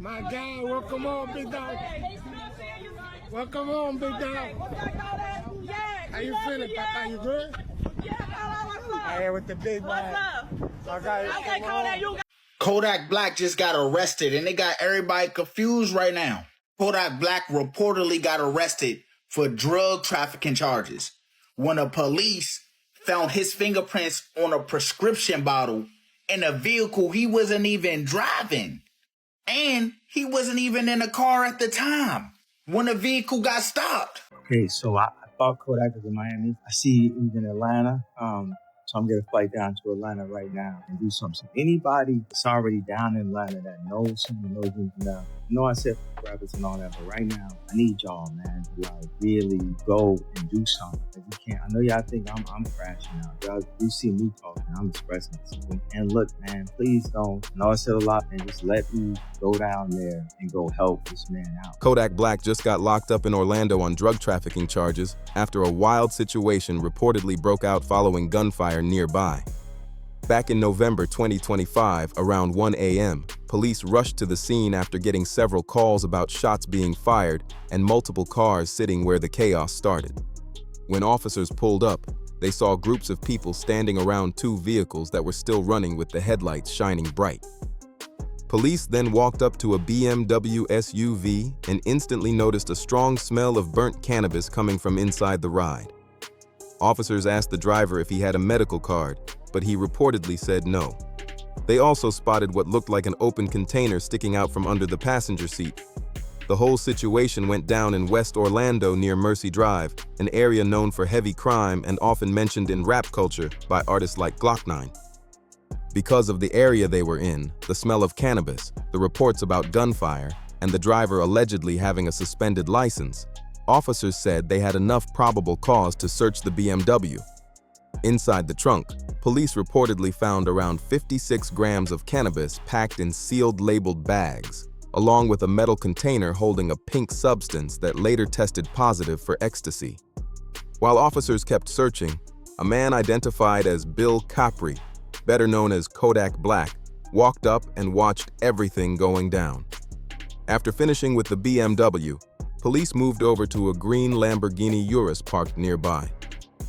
My guy, welcome on, big dog. Welcome on, big dog. How you feeling, Papa? You good? I here with the big man. Kodak Black just got arrested, and they got everybody confused right now. Kodak Black reportedly got arrested for drug trafficking charges when the police found his fingerprints on a prescription bottle in a vehicle he wasn't even driving. And he wasn't even in a car at the time when the vehicle got stopped. Okay, so I thought Kodak was in Miami. I see he's in Atlanta. So I'm going to fly down to Atlanta right now and do something. So anybody that's already down in Atlanta that knows someone knows me now. I know I said rappers and all that, but right now I need y'all, man, to like really go and do something. Like you can't. I know y'all think I'm crashing out. Y'all do see me talking. I'm expressing something. And look, man, please don't. I know I said a lot, man. Just let me go down there and go help this man out. Kodak Black just got locked up in Orlando on drug trafficking charges after a wild situation reportedly broke out following gunfire nearby. Back in November 2025, around 1 a.m., police rushed to the scene after getting several calls about shots being fired and multiple cars sitting where the chaos started. When officers pulled up, they saw groups of people standing around two vehicles that were still running with the headlights shining bright. Police then walked up to a BMW SUV and instantly noticed a strong smell of burnt cannabis coming from inside the ride. Officers asked the driver if he had a medical card, but he reportedly said no. They also spotted what looked like an open container sticking out from under the passenger seat. The whole situation went down in West Orlando near Mercy Drive, an area known for heavy crime and often mentioned in rap culture by artists like Glock 9. Because of the area they were in, the smell of cannabis, the reports about gunfire, and the driver allegedly having a suspended license, officers said they had enough probable cause to search the BMW. Inside the trunk, police reportedly found around 56 grams of cannabis packed in sealed labeled bags, along with a metal container holding a pink substance that later tested positive for ecstasy. While officers kept searching, a man identified as Bill Capri, better known as Kodak Black, walked up and watched everything going down. After finishing with the BMW, police moved over to a green Lamborghini Urus parked nearby.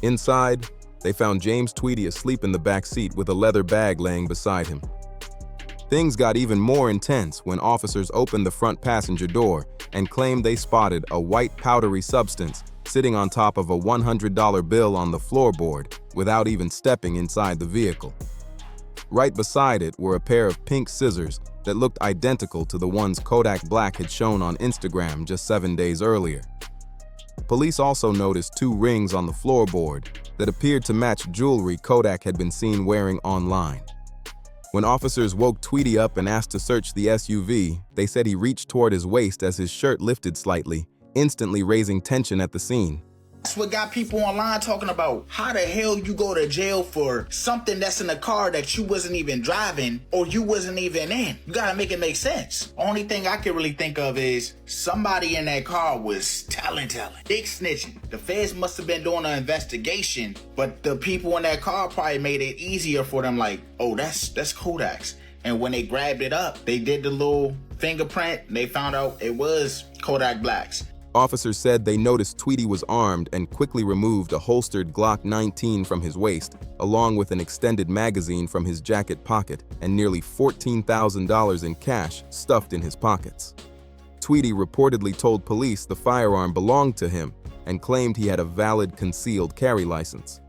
Inside, they found James Tweety asleep in the back seat with a leather bag laying beside him. Things got even more intense when officers opened the front passenger door and claimed they spotted a white powdery substance sitting on top of a $100 bill on the floorboard without even stepping inside the vehicle. Right beside it were a pair of pink scissors that looked identical to the ones Kodak Black had shown on Instagram just 7 days earlier. Police also noticed 2 rings on the floorboard that appeared to match jewelry Kodak had been seen wearing online. When officers woke Tweety up and asked to search the SUV, they said he reached toward his waist as his shirt lifted slightly, instantly raising tension at the scene. That's what got people online talking about how the hell you go to jail for something that's in a car that you wasn't even driving or you wasn't even in. You gotta make it make sense. Only thing I can really think of is somebody in that car was telling. Big snitching. The feds must have been doing an investigation, but the people in that car probably made it easier for them, like, oh, that's Kodak's. And when they grabbed it up, they did the little fingerprint and they found out it was Kodak Black's. Officers said they noticed Tweety was armed and quickly removed a holstered Glock 19 from his waist, along with an extended magazine from his jacket pocket and nearly $14,000 in cash stuffed in his pockets. Tweety reportedly told police the firearm belonged to him and claimed he had a valid concealed carry license.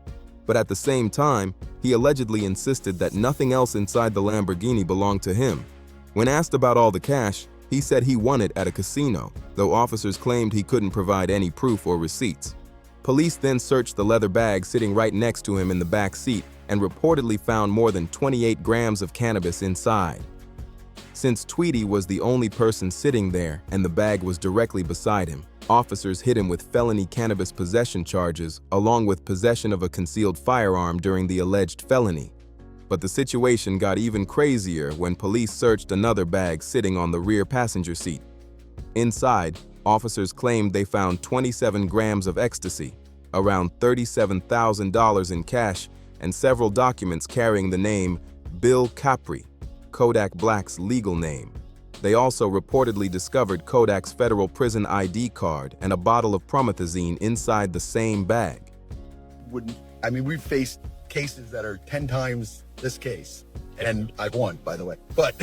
But at the same time, he allegedly insisted that nothing else inside the Lamborghini belonged to him. When asked about all the cash, he said he won it at a casino, though officers claimed he couldn't provide any proof or receipts. Police then searched the leather bag sitting right next to him in the back seat and reportedly found more than 28 grams of cannabis inside. Since Tweety was the only person sitting there and the bag was directly beside him, officers hit him with felony cannabis possession charges along with possession of a concealed firearm during the alleged felony. But the situation got even crazier when police searched another bag sitting on the rear passenger seat. Inside, officers claimed they found 27 grams of ecstasy, around $37,000 in cash, and several documents carrying the name Bill Capri, Kodak Black's legal name. They also reportedly discovered Kodak's federal prison ID card and a bottle of promethazine inside the same bag. We've faced cases that are 10 times this case, and I've won, by the way, but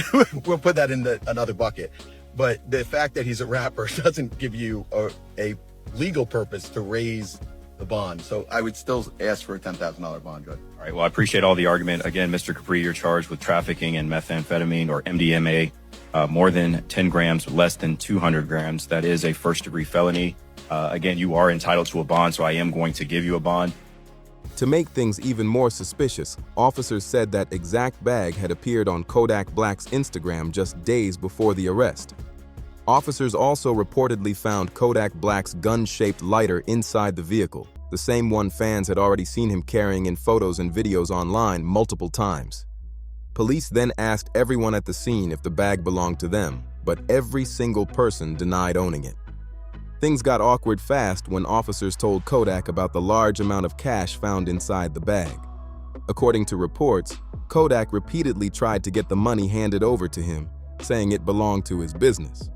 we'll put that in another bucket. But the fact that he's a rapper doesn't give you a legal purpose to raise the bond. So I would still ask for a $10,000 bond, Judge. All right, well, I appreciate all the argument. Again, Mr. Capri, you're charged with trafficking in methamphetamine or MDMA, more than 10 grams, less than 200 grams. That is a first-degree felony. Again, you are entitled to a bond, so I am going to give you a bond. To make things even more suspicious, officers said that exact bag had appeared on Kodak Black's Instagram just days before the arrest. Officers also reportedly found Kodak Black's gun-shaped lighter inside the vehicle, the same one fans had already seen him carrying in photos and videos online multiple times. Police then asked everyone at the scene if the bag belonged to them, but every single person denied owning it. Things got awkward fast when officers told Kodak about the large amount of cash found inside the bag. According to reports, Kodak repeatedly tried to get the money handed over to him, saying it belonged to his business.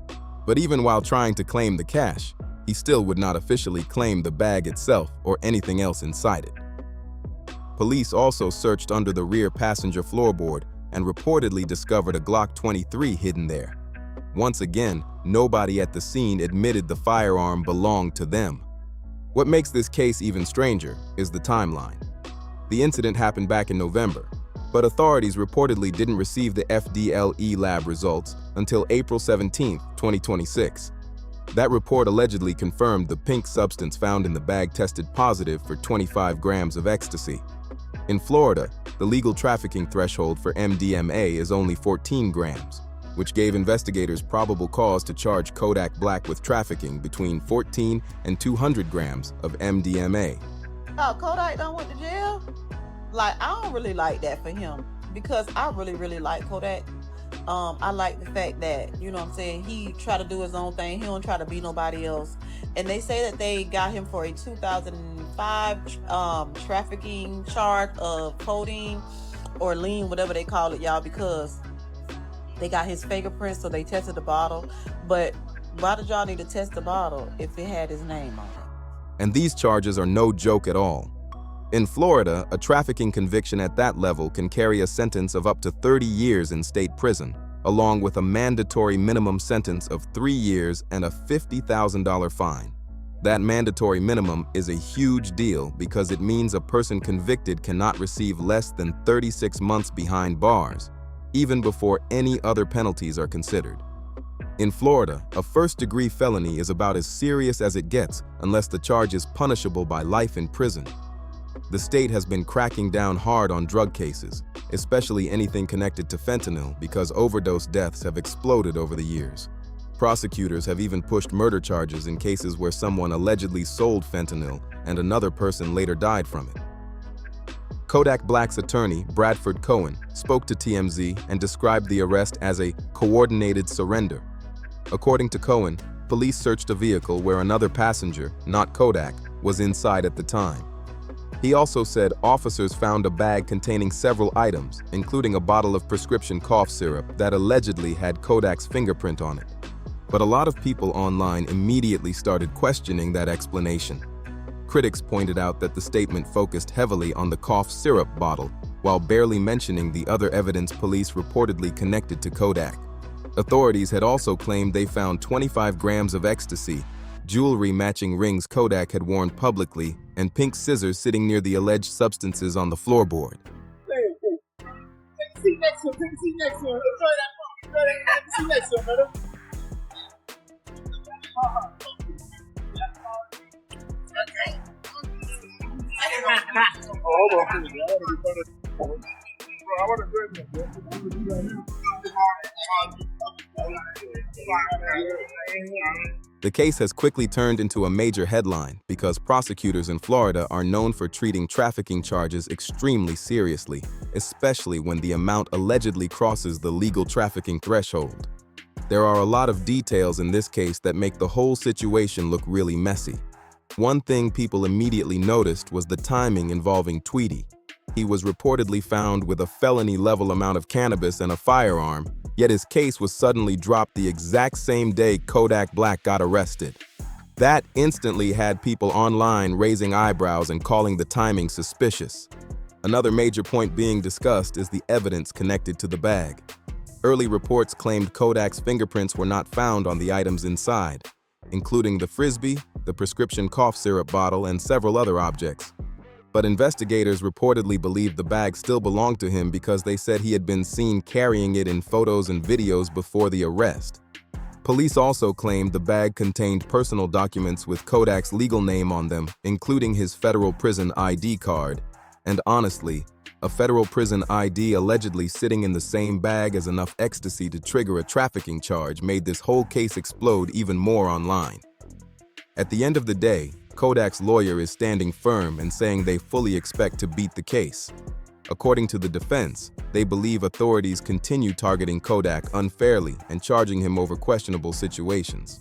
But even while trying to claim the cash, he still would not officially claim the bag itself or anything else inside it. Police also searched under the rear passenger floorboard and reportedly discovered a Glock 23 hidden there. Once again, nobody at the scene admitted the firearm belonged to them. What makes this case even stranger is the timeline. The incident happened back in November, but authorities reportedly didn't receive the FDLE lab results until April 17, 2026. That report allegedly confirmed the pink substance found in the bag tested positive for 25 grams of ecstasy. In Florida, the legal trafficking threshold for MDMA is only 14 grams, which gave investigators probable cause to charge Kodak Black with trafficking between 14 and 200 grams of MDMA. Oh, Kodak done went to jail? Like, I don't really like that for him because I really like Kodak. I like the fact that, you know what I'm saying, he try to do his own thing. He don't try to be nobody else. And they say that they got him for a 2005 trafficking charge of codeine or lean, whatever they call it, y'all, because they got his fingerprints, so they tested the bottle. But why did y'all need to test the bottle if it had his name on it? And these charges are no joke at all. In Florida, a trafficking conviction at that level can carry a sentence of up to 30 years in state prison, along with a mandatory minimum sentence of 3 years and a $50,000 fine. That mandatory minimum is a huge deal because it means a person convicted cannot receive less than 36 months behind bars, even before any other penalties are considered. In Florida, a first-degree felony is about as serious as it gets unless the charge is punishable by life in prison. The state has been cracking down hard on drug cases, especially anything connected to fentanyl, because overdose deaths have exploded over the years. Prosecutors have even pushed murder charges in cases where someone allegedly sold fentanyl and another person later died from it. Kodak Black's attorney, Bradford Cohen, spoke to TMZ and described the arrest as a coordinated surrender. According to Cohen, police searched a vehicle where another passenger, not Kodak, was inside at the time. He also said officers found a bag containing several items, including a bottle of prescription cough syrup that allegedly had Kodak's fingerprint on it. But a lot of people online immediately started questioning that explanation. Critics pointed out that the statement focused heavily on the cough syrup bottle, while barely mentioning the other evidence police reportedly connected to Kodak. Authorities had also claimed they found 25 grams of ecstasy, jewelry matching rings Kodak had worn publicly, and pink scissors sitting near the alleged substances on the floorboard. Take a seat next to him. The case has quickly turned into a major headline because prosecutors in Florida are known for treating trafficking charges extremely seriously, especially when the amount allegedly crosses the legal trafficking threshold. There are a lot of details in this case that make the whole situation look really messy. One thing people immediately noticed was the timing involving Tweety. He was reportedly found with a felony-level amount of cannabis and a firearm, yet his case was suddenly dropped the exact same day Kodak Black got arrested. That instantly had people online raising eyebrows and calling the timing suspicious. Another major point being discussed is the evidence connected to the bag. Early reports claimed Kodak's fingerprints were not found on the items inside, including the frisbee, the prescription cough syrup bottle, and several other objects. But investigators reportedly believed the bag still belonged to him because they said he had been seen carrying it in photos and videos before the arrest. Police also claimed the bag contained personal documents with Kodak's legal name on them, including his federal prison ID card. And honestly, a federal prison ID allegedly sitting in the same bag as enough ecstasy to trigger a trafficking charge made this whole case explode even more online. At the end of the day, Kodak's lawyer is standing firm and saying they fully expect to beat the case. According to the defense, they believe authorities continue targeting Kodak unfairly and charging him over questionable situations.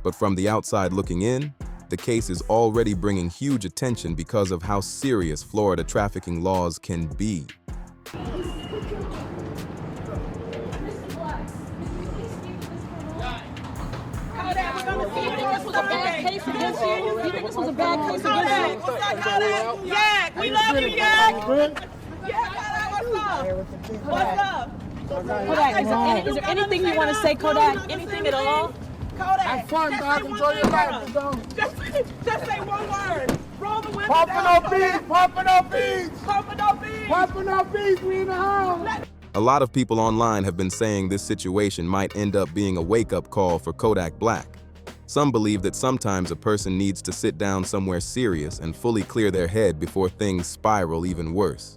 But from the outside looking in, the case is already bringing huge attention because of how serious Florida trafficking laws can be. This was a bad case against you. Yeah, we love you, yeah. What's up? Kodak, is there anything you want to say, Kodak? Anything at all? Kodak. Have fun, dog. Enjoy your life. Just say one word. Roll the window Pumping down. up beats, pumping up beats, Pumping up beats. pumping up beats. We in the house. A lot of people online have been saying this situation might end up being a wake-up call for Kodak Black. Some believe that sometimes a person needs to sit down somewhere serious and fully clear their head before things spiral even worse.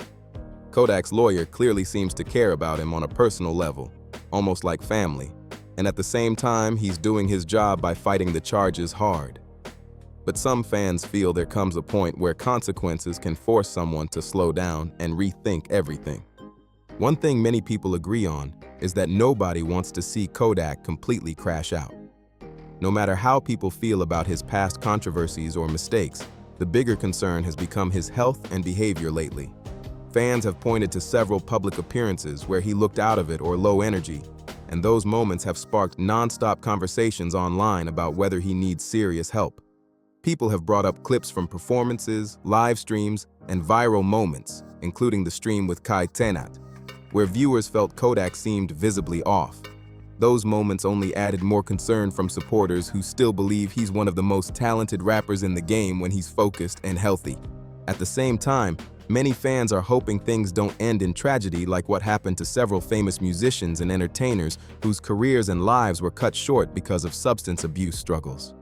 Kodak's lawyer clearly seems to care about him on a personal level, almost like family, and at the same time, he's doing his job by fighting the charges hard. But some fans feel there comes a point where consequences can force someone to slow down and rethink everything. One thing many people agree on is that nobody wants to see Kodak completely crash out. No matter how people feel about his past controversies or mistakes, the bigger concern has become his health and behavior lately. Fans have pointed to several public appearances where he looked out of it or low energy, and those moments have sparked non-stop conversations online about whether he needs serious help. People have brought up clips from performances, live streams, and viral moments, including the stream with Kai Tenat, where viewers felt Kodak seemed visibly off. Those moments only added more concern from supporters who still believe he's one of the most talented rappers in the game when he's focused and healthy. At the same time, many fans are hoping things don't end in tragedy like what happened to several famous musicians and entertainers whose careers and lives were cut short because of substance abuse struggles.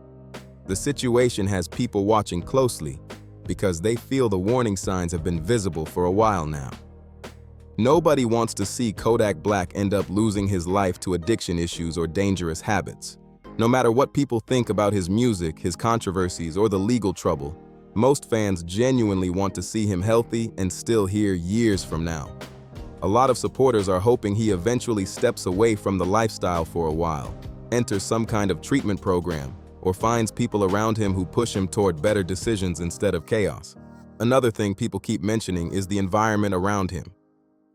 The situation has people watching closely because they feel the warning signs have been visible for a while now. Nobody wants to see Kodak Black end up losing his life to addiction issues or dangerous habits. No matter what people think about his music, his controversies, or the legal trouble, most fans genuinely want to see him healthy and still here years from now. A lot of supporters are hoping he eventually steps away from the lifestyle for a while, enters some kind of treatment program, or finds people around him who push him toward better decisions instead of chaos. Another thing people keep mentioning is the environment around him.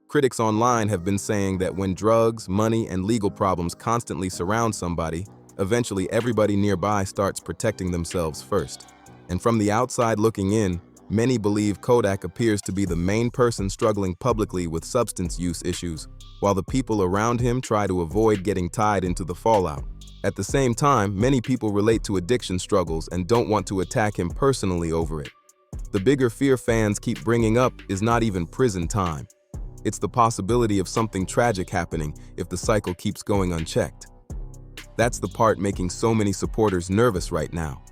Critics online have been saying that when drugs, money, and legal problems constantly surround somebody, eventually everybody nearby starts protecting themselves first. And from the outside looking in, many believe Kodak appears to be the main person struggling publicly with substance use issues, while the people around him try to avoid getting tied into the fallout. At the same time, many people relate to addiction struggles and don't want to attack him personally over it. The bigger fear fans keep bringing up is not even prison time. It's the possibility of something tragic happening if the cycle keeps going unchecked. That's the part making so many supporters nervous right now.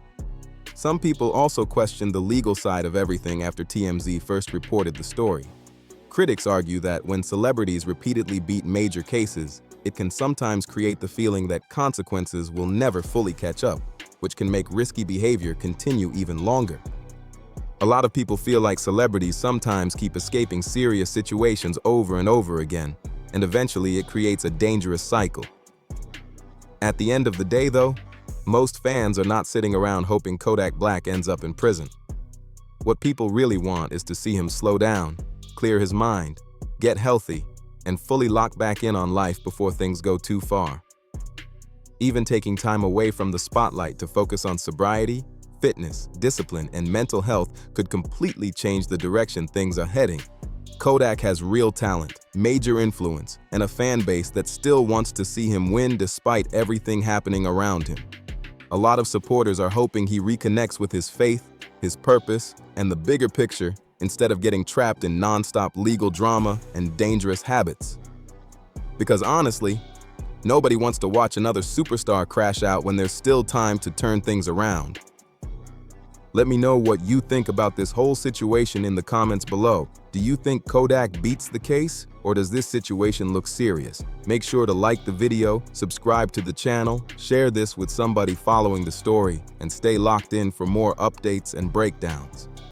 Some people also question the legal side of everything after TMZ first reported the story. Critics argue that when celebrities repeatedly beat major cases, it can sometimes create the feeling that consequences will never fully catch up, which can make risky behavior continue even longer. A lot of people feel like celebrities sometimes keep escaping serious situations over and over again, and eventually it creates a dangerous cycle. At the end of the day, though, most fans are not sitting around hoping Kodak Black ends up in prison. What people really want is to see him slow down, clear his mind, get healthy, and fully lock back in on life before things go too far. Even taking time away from the spotlight to focus on sobriety, fitness, discipline, and mental health could completely change the direction things are heading. Kodak has real talent, major influence, and a fan base that still wants to see him win despite everything happening around him. A lot of supporters are hoping he reconnects with his faith, his purpose, and the bigger picture instead of getting trapped in non-stop legal drama and dangerous habits. Because honestly, nobody wants to watch another superstar crash out when there's still time to turn things around. Let me know what you think about this whole situation in the comments below. Do you think Kodak beats the case, or does this situation look serious? Make sure to like the video, subscribe to the channel, share this with somebody following the story, and stay locked in for more updates and breakdowns.